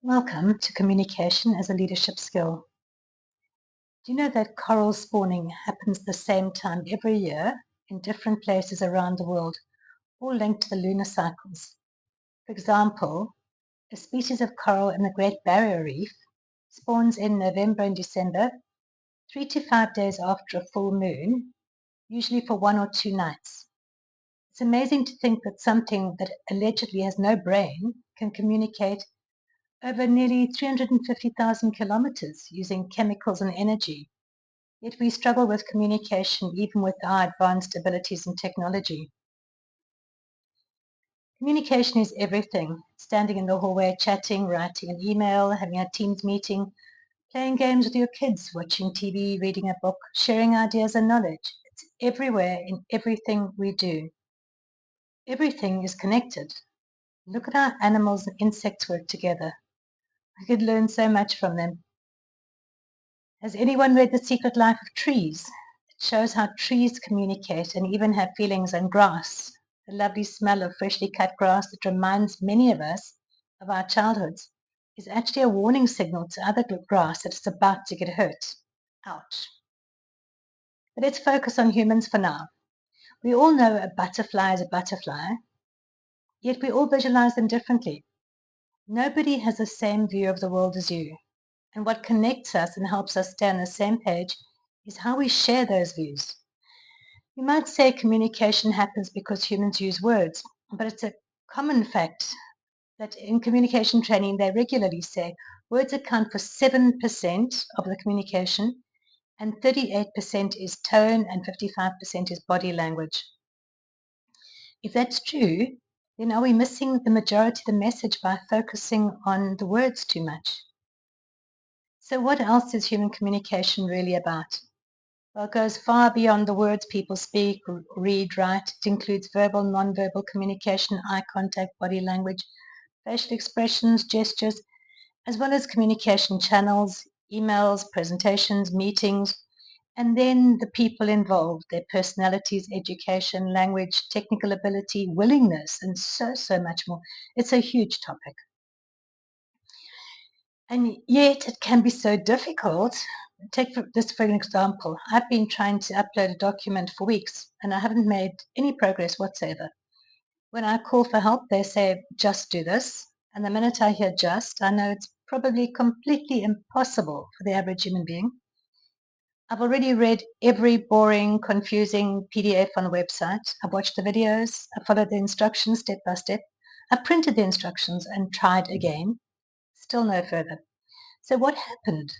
Welcome to Communication as a Leadership Skill. Do you know that coral spawning happens at the same time every year in different places around the world, all linked to the lunar cycles? For example, a species of coral in the Great Barrier Reef spawns in November and December, 3 to 5 days after a full moon, usually for 1 or 2 nights. It's amazing to think that something that allegedly has no brain can communicate over nearly 350,000 kilometers using chemicals and energy. Yet we struggle with communication even with our advanced abilities and technology. Communication is everything. Standing in the hallway, chatting, writing an email, having a Teams meeting, playing games with your kids, watching TV, reading a book, sharing ideas and knowledge. It's everywhere in everything we do. Everything is connected. Look at how animals and insects work together. I could learn so much from them. Has anyone read The Secret Life of Trees? It shows how trees communicate and even have feelings, and grass. The lovely smell of freshly cut grass that reminds many of us of our childhoods is actually a warning signal to other grass that it's about to get hurt. Ouch. But let's focus on humans for now. We all know a butterfly is a butterfly, yet we all visualize them differently. Nobody has the same view of the world as you. And what connects us and helps us stay on the same page is how we share those views. You might say communication happens because humans use words, but it's a common fact that in communication training they regularly say words account for 7% of the communication, and 38% is tone and 55% is body language. If that's true, then are we missing the majority of the message by focusing on the words too much? So what else is human communication really about? Well, it goes far beyond the words people speak, read, write. It includes verbal, non-verbal communication, eye contact, body language, facial expressions, gestures, as well as communication channels, emails, presentations, meetings, and then the people involved, their personalities, education, language, technical ability, willingness, and so much more. It's a huge topic. And yet it can be so difficult. Take this for an example. I've been trying to upload a document for weeks and I haven't made any progress whatsoever. When I call for help, they say, just do this. And the minute I hear just, I know it's probably completely impossible for the average human being. I've already read every boring, confusing PDF on the website. I've watched the videos. I followed the instructions step by step. I printed the instructions and tried again. Still no further. So what happened?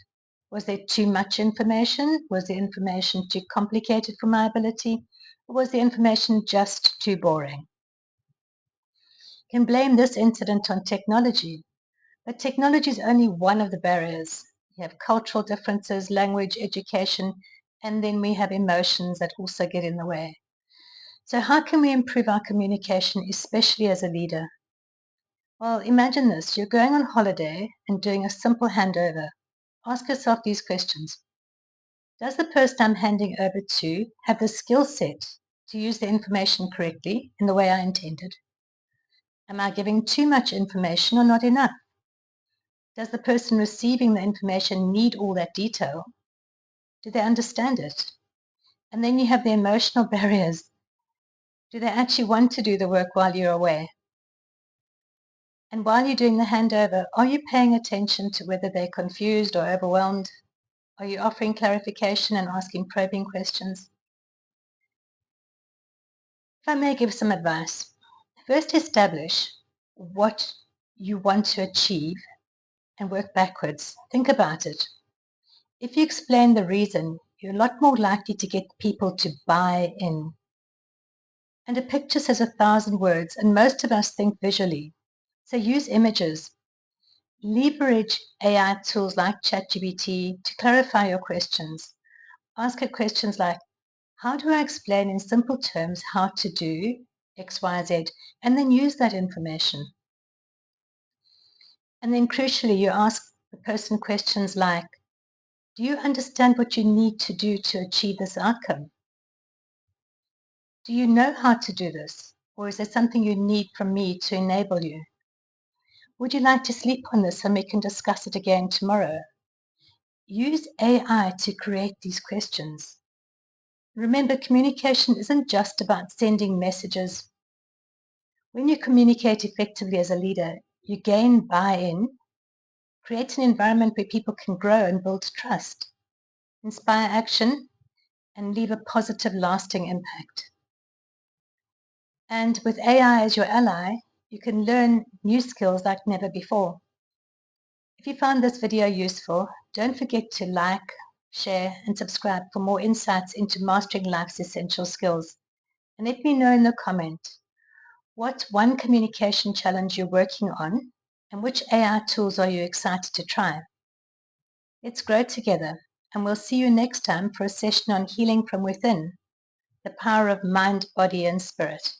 Was there too much information? Was the information too complicated for my ability? Or was the information just too boring? You can blame this incident on technology, but technology is only one of the barriers. You have cultural differences, language, education, and then we have emotions that also get in the way. So how can we improve our communication, especially as a leader? Well, imagine this. You're going on holiday and doing a simple handover. Ask yourself these questions. Does the person I'm handing over to have the skill set to use the information correctly in the way I intended? Am I giving too much information or not enough? Does the person receiving the information need all that detail? Do they understand it? And then you have the emotional barriers. Do they actually want to do the work while you're away? And while you're doing the handover, are you paying attention to whether they're confused or overwhelmed? Are you offering clarification and asking probing questions? If I may give some advice, first establish what you want to achieve and work backwards. Think about it. If you explain the reason, you're a lot more likely to get people to buy in. And a picture says 1,000 words, and most of us think visually. So use images. Leverage AI tools like ChatGPT to clarify your questions. Ask it questions like, how do I explain in simple terms how to do X, Y, Z, and then use that information. And then crucially, you ask the person questions like, do you understand what you need to do to achieve this outcome? Do you know how to do this? Or is there something you need from me to enable you? Would you like to sleep on this and we can discuss it again tomorrow? Use AI to create these questions. Remember, communication isn't just about sending messages. When you communicate effectively as a leader, you gain buy-in, create an environment where people can grow and build trust, inspire action, and leave a positive, lasting impact. And with AI as your ally, you can learn new skills like never before. If you found this video useful, don't forget to like, share, and subscribe for more insights into mastering life's essential skills. And let me know in the comment, what one communication challenge you're working on and which AI tools are you excited to try? Let's grow together, and we'll see you next time for a session on healing from within, the power of mind, body, and spirit.